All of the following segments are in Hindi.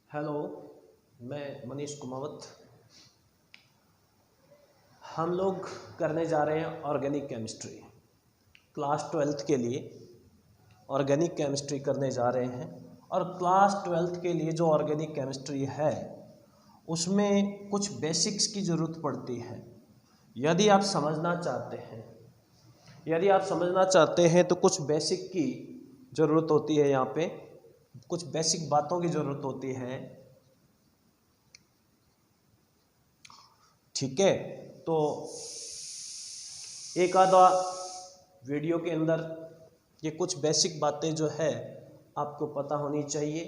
हेलो, मैं मनीष कुमावत। हम लोग करने जा रहे हैं ऑर्गेनिक केमिस्ट्री। क्लास 12th के लिए ऑर्गेनिक केमिस्ट्री करने जा रहे हैं। और क्लास 12th के लिए जो ऑर्गेनिक केमिस्ट्री है उसमें कुछ बेसिक्स की ज़रूरत पड़ती है। यदि आप समझना चाहते हैं तो कुछ बेसिक की ज़रूरत होती है। यहाँ पे कुछ बेसिक बातों की ज़रूरत होती है। ठीक है, तो एक आधा वीडियो के अंदर ये कुछ बेसिक बातें जो है आपको पता होनी चाहिए।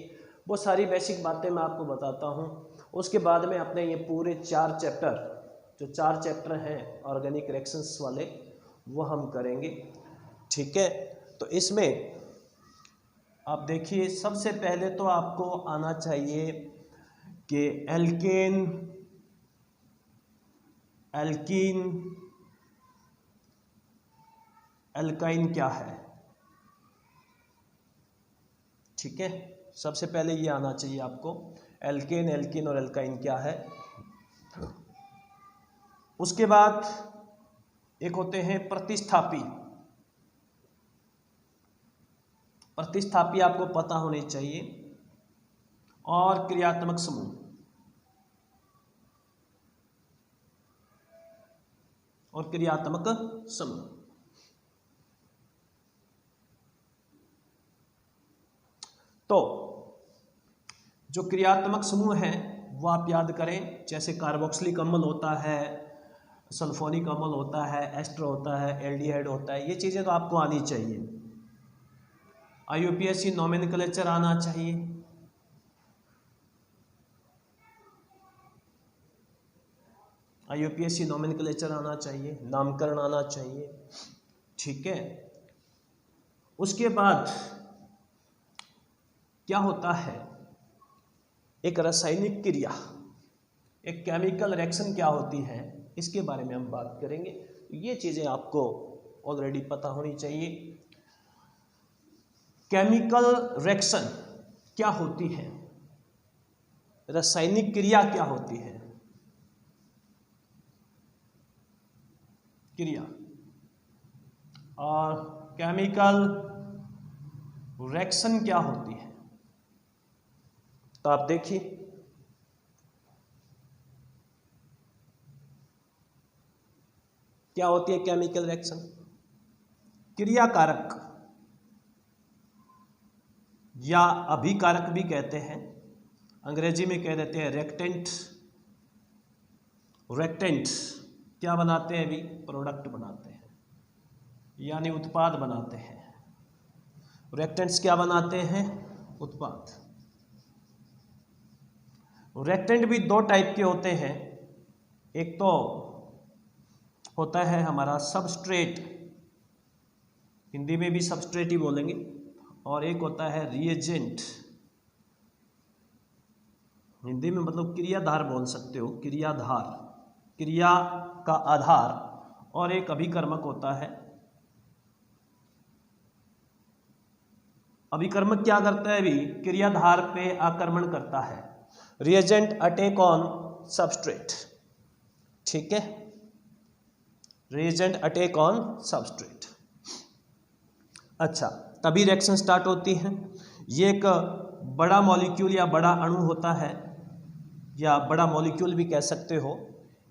वो सारी बेसिक बातें मैं आपको बताता हूँ। उसके बाद में अपने ये पूरे 4 चैप्टर हैं ऑर्गेनिक रिएक्शंस वाले, वो हम करेंगे। ठीक है, तो इसमें आप देखिए, सबसे पहले तो आपको आना चाहिए कि एल्कीन, एल्काइन क्या है। ठीक है, सबसे पहले ये आना चाहिए आपको, एल्कीन और एल्काइन क्या है। उसके बाद एक होते हैं प्रतिस्थापी आपको पता होने चाहिए, और क्रियात्मक समूह। तो जो क्रियात्मक समूह हैं वो आप याद करें, जैसे कार्बोक्सिलिक अम्ल होता है, सल्फोनिक अम्ल होता है, एस्टर होता है, एल्डिहाइड होता है। ये चीज़ें तो आपको आनी चाहिए। IUPAC नोमेनक्लेचर आना चाहिए। IUPAC नोमेनक्लेचर आना चाहिए, नामकरण आना चाहिए। ठीक है, उसके बाद क्या होता है, एक रासायनिक क्रिया, एक केमिकल रिएक्शन क्या होती है, इसके बारे में हम बात करेंगे। ये चीज़ें आपको ऑलरेडी पता होनी चाहिए। केमिकल रिएक्शन क्या होती है, रासायनिक क्रिया क्या होती है, और केमिकल रिएक्शन क्या होती है। तो आप देखिए, क्या होती है केमिकल रिएक्शन। क्रियाकारक या अभिकारक भी कहते हैं, अंग्रेजी में कह देते हैं रिएक्टेंट। क्या बनाते हैं? अभी प्रोडक्ट बनाते हैं, यानी उत्पाद बनाते हैं। रिएक्टेंट्स क्या बनाते हैं? उत्पाद। रिएक्टेंट भी 2 टाइप के होते हैं। एक तो होता है हमारा सबस्ट्रेट, हिंदी में भी सबस्ट्रेट ही बोलेंगे, और एक होता है रिएजेंट। हिंदी में मतलब क्रियाधार बोल सकते हो, क्रियाधार, क्रिया का आधार। और एक अभिकर्मक होता है। अभिकर्मक क्या करता है? भी क्रियाधार पे आक्रमण करता है। Reagent attack on substrate. ठीक है, रिएजेंट अटैक ऑन सबस्ट्रेट। अच्छा, तभी रिएक्शन स्टार्ट होती है। ये एक बड़ा मॉलिक्यूल या बड़ा अणु होता है, या बड़ा मॉलिक्यूल भी कह सकते हो।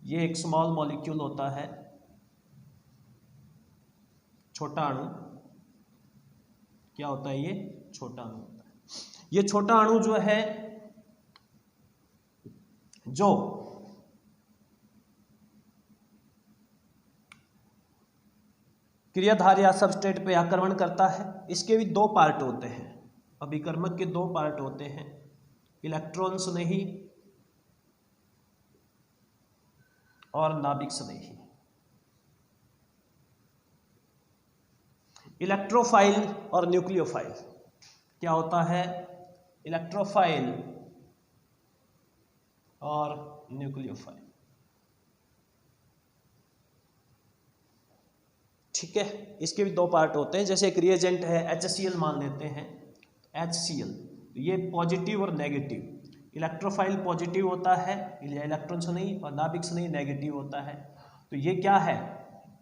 ये एक स्मॉल मॉलिक्यूल होता है, छोटा अणु। क्या होता है? ये छोटा अणु होता है। ये छोटा अणु जो है, जो क्रियाधार या सबस्ट्रेट पे आक्रमण करता है, इसके भी 2 पार्ट होते हैं। अभिकर्मक के 2 पार्ट होते हैं, इलेक्ट्रॉन स्नेही और नाभिक स्नेही। इलेक्ट्रोफाइल और न्यूक्लियोफाइल। क्या होता है? इलेक्ट्रोफाइल और न्यूक्लियोफाइल। ठीक है, इसके भी 2 पार्ट होते हैं। जैसे एक रिएजेंट है HCl मान लेते हैं, HCl, ये पॉजिटिव और नेगेटिव। इलेक्ट्रोफाइल पॉजिटिव होता है या इलेक्ट्रॉन से नहीं, और नाभिक से नहीं नेगेटिव होता है। तो ये क्या है,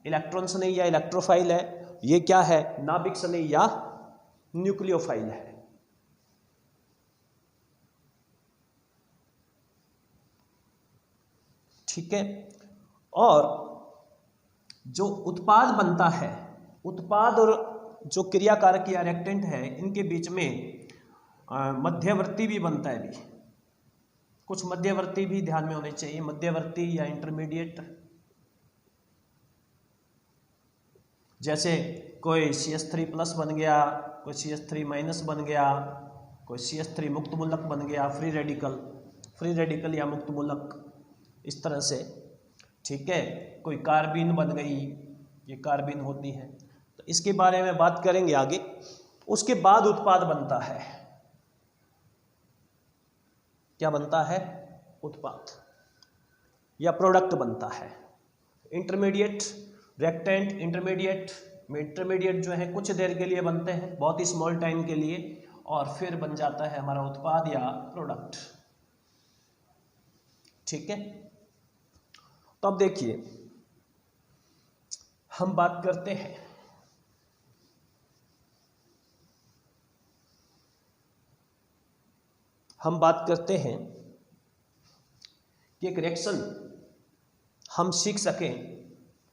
इलेक्ट्रॉन से नहीं या इलेक्ट्रोफाइल है, ये क्या है, नाभिक से नहीं या न्यूक्लियोफाइल है। ठीक है। और जो उत्पाद बनता है, उत्पाद और जो क्रियाकारक या रिएक्टेंट है, इनके बीच में मध्यवर्ती भी बनता है। भी कुछ मध्यवर्ती भी ध्यान में होने चाहिए, मध्यवर्ती या इंटरमीडिएट। जैसे कोई CH3+ बन गया, कोई CH3- बन गया, कोई CH3 मुक्त मूलक बन गया, फ्री रेडिकल या मुक्त मूलक, इस तरह से। ठीक है। कोई कार्बीन बन गई, ये कार्बीन होती है। तो इसके बारे में बात करेंगे आगे। उसके बाद उत्पाद बनता है, क्या बनता है, उत्पाद या प्रोडक्ट बनता है। इंटरमीडिएट, रिएक्टेंट, इंटरमीडिएट जो है कुछ देर के लिए बनते हैं, बहुत ही स्मॉल टाइम के लिए, और फिर बन जाता है हमारा उत्पाद या प्रोडक्ट। ठीक है। तो अब देखिए, हम बात करते हैं कि एक रिएक्शन हम सीख सकें,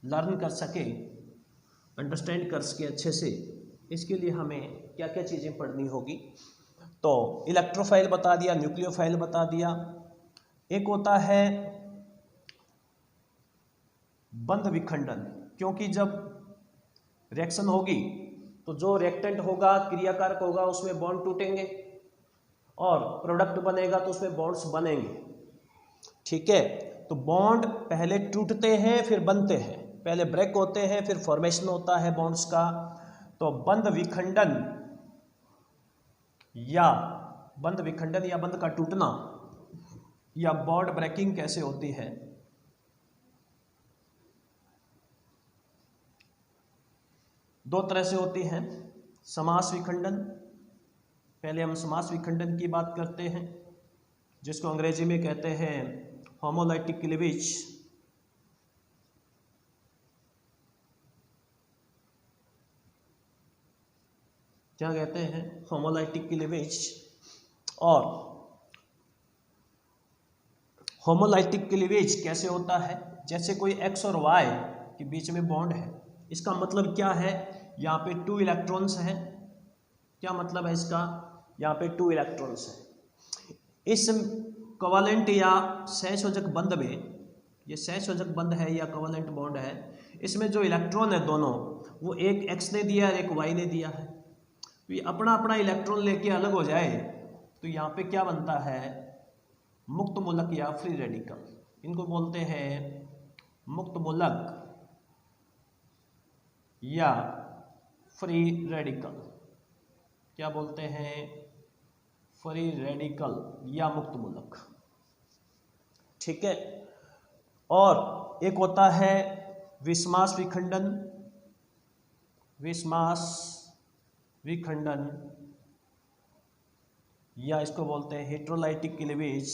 लर्न कर सकें, अंडरस्टैंड कर सकें अच्छे से, इसके लिए हमें क्या क्या चीज़ें पढ़नी होगी। तो इलेक्ट्रोफाइल बता दिया, न्यूक्लियोफाइल बता दिया। एक होता है बंध विखंडन, क्योंकि जब रिएक्शन होगी तो जो रिएक्टेंट होगा, क्रियाकारक होगा, उसमें बॉन्ड टूटेंगे, और प्रोडक्ट बनेगा तो उसमें बॉन्ड्स बनेंगे। ठीक है। तो बॉन्ड पहले टूटते हैं फिर बनते हैं, पहले ब्रेक होते हैं फिर फॉर्मेशन होता है बॉन्ड्स का। तो बंध विखंडन या बंध का टूटना या बॉन्ड ब्रेकिंग कैसे होती है। दो तरह से होती हैं। समास विखंडन, पहले हम समास विखंडन की बात करते हैं, जिसको अंग्रेजी में कहते हैं होमोलाइटिक क्लीवेज। क्या कहते हैं, होमोलाइटिक क्लीवेज। और होमोलाइटिक क्लीवेज कैसे होता है, जैसे कोई X और Y के बीच में बॉन्ड है। इसका मतलब क्या है, यहाँ पे 2 इलेक्ट्रॉन्स हैं। क्या मतलब है इसका, यहाँ पे 2 इलेक्ट्रॉन्स हैं। इस कोवेलेंट या सहसंयोजक बंध में, ये सहसंयोजक बंध है या कोवेलेंट बॉन्ड है, इसमें जो इलेक्ट्रॉन है दोनों, वो एक X ने दिया है, एक Y ने दिया है। तो ये अपना अपना इलेक्ट्रॉन लेके अलग हो जाए तो यहाँ पे क्या बनता है, मुक्त मूलक या फ्री रेडिकल। इनको बोलते हैं मुक्त मूलक या फ्री रेडिकल। क्या बोलते हैं, फ्री रेडिकल या मुक्त मूलक। ठीक है। और एक होता है विस्मास विखंडन, या इसको बोलते हैं हेट्रोलाइटिक क्लीवेज।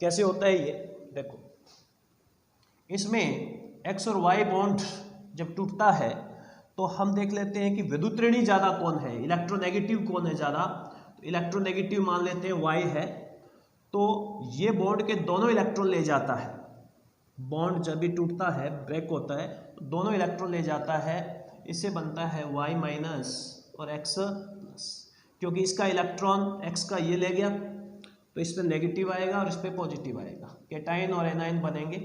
कैसे होता है ये, देखो, इसमें X और Y बॉन्ड जब टूटता है तो हम देख लेते हैं कि विद्युतऋणी ज़्यादा कौन है, इलेक्ट्रोनेगेटिव कौन है ज़्यादा। तो इलेक्ट्रोनेगेटिव मान लेते हैं Y है। तो ये बॉन्ड के दोनों इलेक्ट्रॉन ले जाता है। बॉन्ड जब भी टूटता है, ब्रेक होता है, तो दोनों इलेक्ट्रॉन ले जाता है। इससे बनता है Y- और X+, क्योंकि इसका इलेक्ट्रॉन X का ये ले गया तो इस पर नेगेटिव आएगा और इस पर पॉजिटिव आएगा। कैटाइन और एनाइन बनेंगे,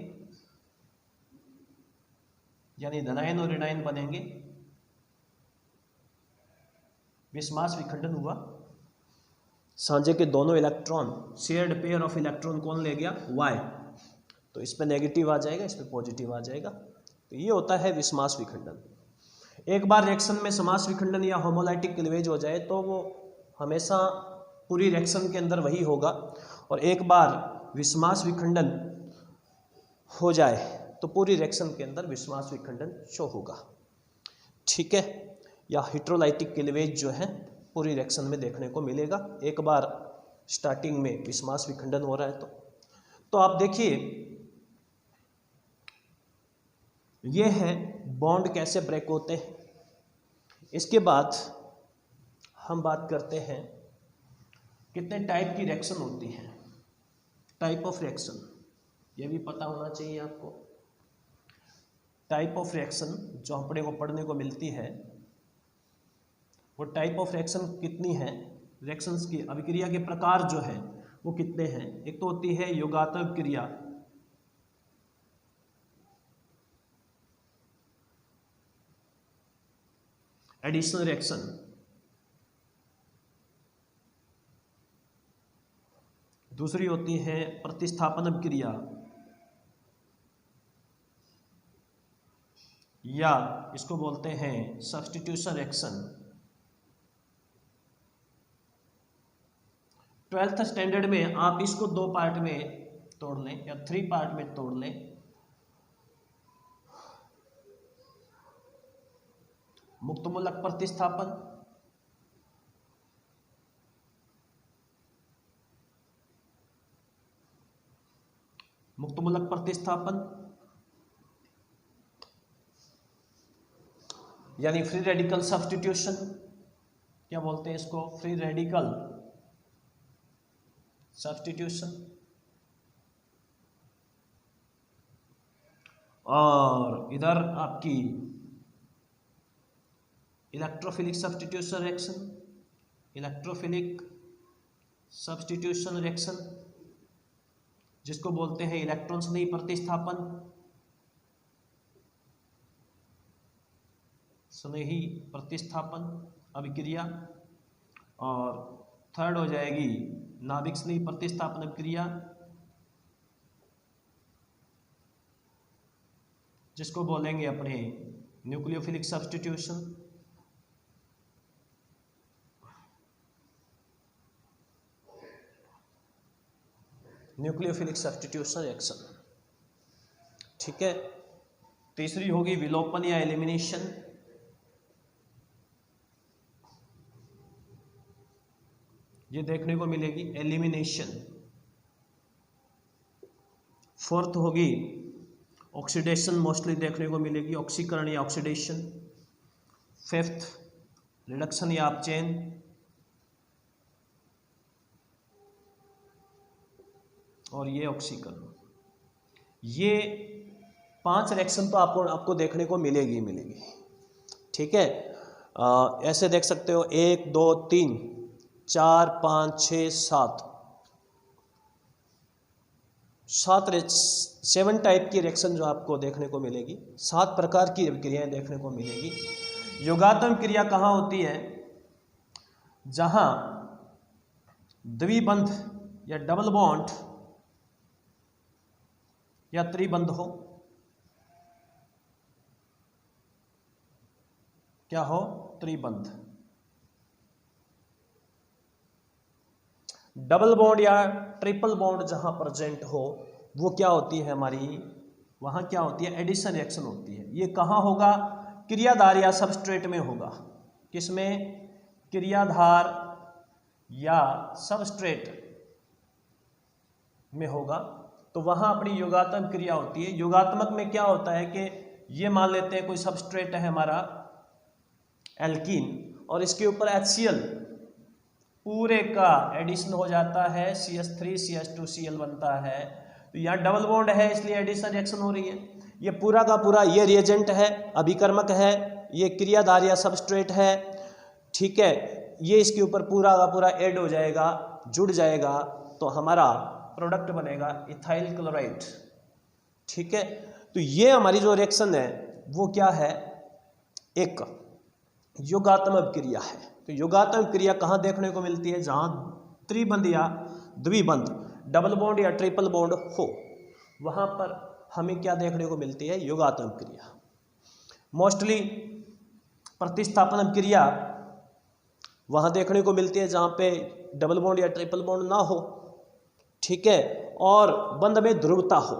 यानी धनायन और ऋणायन बनेंगे। विस्मास विखंडन हुआ, सांझे के दोनों electron, shared pair of electron कौन ले गया, Y। तो इस पर नेगेटिव आ जाएगा, इस पर पॉजिटिव आ जाएगा। तो ये होता है विस्मास विखंडन। एक बार रिएक्शन में समास विखंडन या होमोलाइटिक क्लीवेज हो जाए तो वो हमेशा पूरी रिएक्शन के अंदर वही होगा, और एक बार विस्मास विखंडन हो जाए तो पूरी रिएक्शन के अंदर विस्मास विखंडन शो होगा। ठीक है, या हेटेरोलाइटिक क्लीवेज जो है पूरी रिएक्शन में देखने को मिलेगा। एक बार स्टार्टिंग में बिस्मास विखंडन हो रहा है तो आप देखिए ये है बॉन्ड कैसे ब्रेक होते हैं। इसके बाद हम बात करते हैं कितने टाइप की रिएक्शन होती है, टाइप ऑफ रिएक्शन, ये भी पता होना चाहिए आपको। टाइप ऑफ रिएक्शन जो अपने को पढ़ने को मिलती है वो टाइप ऑफ रिएक्शन कितनी है, रिएक्शंस की अभिक्रिया के प्रकार जो है वो कितने हैं। एक तो होती है योगात्मक क्रिया, एडिशनल रिएक्शन, दूसरी होती है प्रतिस्थापन अभिक्रिया, या इसको बोलते हैं सब्स्टिट्यूशन रिएक्शन। 12th स्टैंडर्ड में आप इसको 2 पार्ट में तोड़ लें या 3 पार्ट में तोड़ लें। मुक्तमूलक प्रतिस्थापन, मुक्तमूलक प्रतिस्थापन यानी फ्री रेडिकल सब्स्टिट्यूशन, क्या बोलते हैं इसको, फ्री रेडिकल सब्स्टिट्यूशन। और इधर आपकी electrophilic substitution reaction, electrophilic substitution reaction जिसको बोलते हैं इलेक्ट्रॉन स्नेही प्रतिस्थापन, स्नेही प्रतिस्थापन अभिक्रिया। और थर्ड हो जाएगी नाभिक स्नेही प्रतिस्थापन अभिक्रिया जिसको बोलेंगे अपने nucleophilic substitution. Nucleophilic substitution reaction, ठीक है। तीसरी होगी विलोपन या एलिमिनेशन, ये देखने को मिलेगी एलिमिनेशन। फोर्थ होगी ऑक्सीडेशन, मोस्टली देखने को मिलेगी ऑक्सीकरण या ऑक्सीडेशन। फिफ्थ रिडक्शन या अपचयन। और ये ऑक्सीकरण। ये 5 रिएक्शन तो आपको देखने को मिलेगी, ठीक है। ऐसे देख सकते हो 1 2 3 4 5 6 7 टाइप की रिएक्शन जो आपको देखने को मिलेगी, 7 प्रकार की क्रियाएं देखने को मिलेगी। योगात्मक क्रिया कहाँ होती है, जहां द्विबंध या डबल बॉन्ड या त्रिबंध हो, क्या हो, त्रिबंध। डबल बॉन्ड या ट्रिपल बॉन्ड जहां प्रेजेंट हो वो क्या होती है हमारी, वहां क्या होती है, एडिशन रिएक्शन होती है। ये कहां होगा, क्रियाधार या सबस्ट्रेट में होगा। किसमें, क्रियाधार या सबस्ट्रेट में होगा, तो वहां अपनी योगात्मक क्रिया होती है। योगात्मक में क्या होता है कि ये मान लेते हैं कोई सबस्ट्रेट है हमारा एल्कीन और इसके ऊपर HCl पूरे का एडिशन हो जाता है, CH3 CH2Cl बनता है। तो यहाँ डबल बॉन्ड है इसलिए एडिशन रिएक्शन हो रही है। ये पूरा का पूरा ये रिएजेंट है, अभिकर्मक है, ये क्रियाधार या सबस्ट्रेट है, ठीक है। ये इसके ऊपर पूरा का पूरा ऐड हो जाएगा, जुड़ जाएगा, तो हमारा प्रोडक्ट बनेगा इथाइल क्लोराइड, ठीक है। तो ये हमारी जो रिएक्शन है वो क्या है, एक योगात्मक क्रिया है। तो योगात्मक क्रिया कहाँ देखने को मिलती है, जहाँ त्रिबंध या द्विबंध, डबल बॉन्ड या ट्रिपल बॉन्ड हो, वहाँ पर हमें क्या देखने को मिलती है, योगात्मक क्रिया। मोस्टली प्रतिस्थापन क्रिया वहाँ देखने को मिलती है जहाँ पे डबल बॉन्ड या ट्रिपल बॉन्ड ना हो, ठीक है, और बंध में ध्रुवता हो।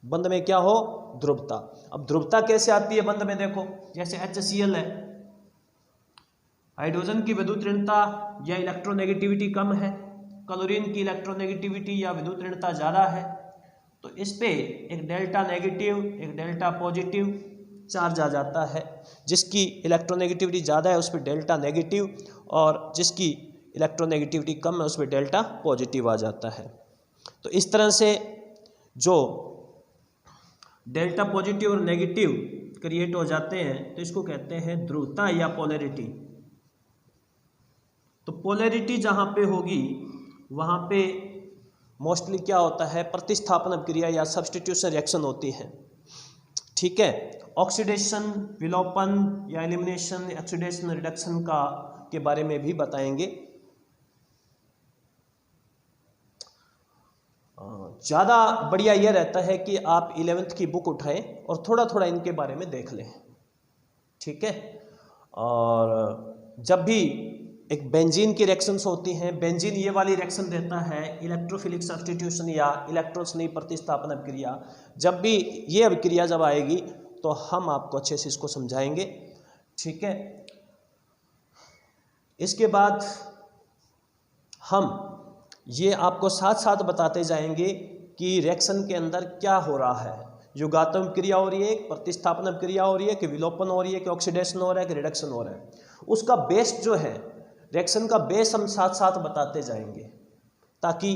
बंध में क्या हो, ध्रुवता। अब ध्रुवता कैसे आती है बंध में, देखो जैसे HCl है, हाइड्रोजन की विद्युत ऋणता या इलेक्ट्रोनेगेटिविटी कम है, क्लोरीन की इलेक्ट्रोनेगेटिविटी या विद्युत ऋणता ज़्यादा है, तो इस पे एक डेल्टा नेगेटिव एक डेल्टा पॉजिटिव चार्ज आ जाता है। जिसकी इलेक्ट्रोनेगेटिविटी ज़्यादा है उस पर डेल्टा नेगेटिव, और जिसकी इलेक्ट्रोनेगेटिविटी कम है उस पर डेल्टा पॉजिटिव आ जाता है। तो इस तरह से जो डेल्टा पॉजिटिव और नेगेटिव क्रिएट हो जाते हैं तो इसको कहते हैं ध्रुवता या पोलैरिटी। तो पोलैरिटी जहाँ पे होगी वहाँ पे मोस्टली क्या होता है, प्रतिस्थापन अभिक्रिया या सब्स्टिट्यूशन रिएक्शन होती है। ठीक है, ऑक्सीडेशन, विलोपन या एलिमिनेशन, ऑक्सीडेशन रिडक्शन का के बारे में भी बताएंगे। ज़्यादा बढ़िया यह रहता है कि आप 11th की बुक उठाएं और थोड़ा थोड़ा इनके बारे में देख लें। ठीक है, और जब भी एक बेंजीन की रिएक्शंस होती हैं, बेंजीन ये वाली रिएक्शन देता है इलेक्ट्रोफिलिक सब्स्टिट्यूशन या इलेक्ट्रोस्नेही प्रतिस्थापन अभिक्रिया। जब भी ये अभिक्रिया जब आएगी तो हम आपको अच्छे से इसको समझाएंगे। ठीक है, इसके बाद हम ये आपको साथ साथ बताते जाएंगे कि रिएक्शन के अंदर क्या हो रहा है, युगात्मक क्रिया हो रही है, प्रतिस्थापन क्रिया हो रही है, कि विलोपन हो रही है, कि ऑक्सीडेशन हो रहा है, कि रिडक्शन हो रहा है। उसका बेस जो है, रिएक्शन का बेस हम साथ साथ बताते जाएंगे ताकि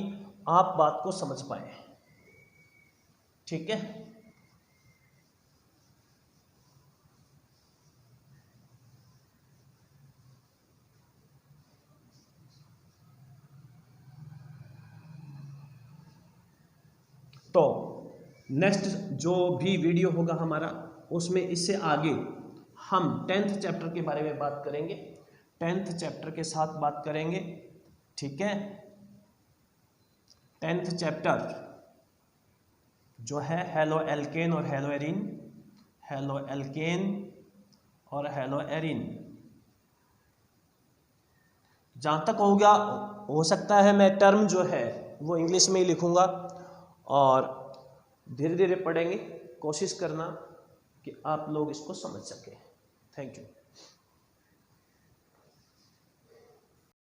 आप बात को समझ पाए। ठीक है, तो नेक्स्ट जो भी वीडियो होगा हमारा उसमें इससे आगे हम 10th चैप्टर के बारे में बात करेंगे, 10th चैप्टर के साथ बात करेंगे। ठीक है, 10th चैप्टर जो है हेलो एल्केन और हेलो एरिन, हेलो एल्केन और हेलो एरिन। जहाँ तक हो गया हो सकता है मैं टर्म जो है वो इंग्लिश में ही लिखूँगा और धीरे धीरे पढ़ेंगे, कोशिश करना कि आप लोग इसको समझ सकें। Thank you.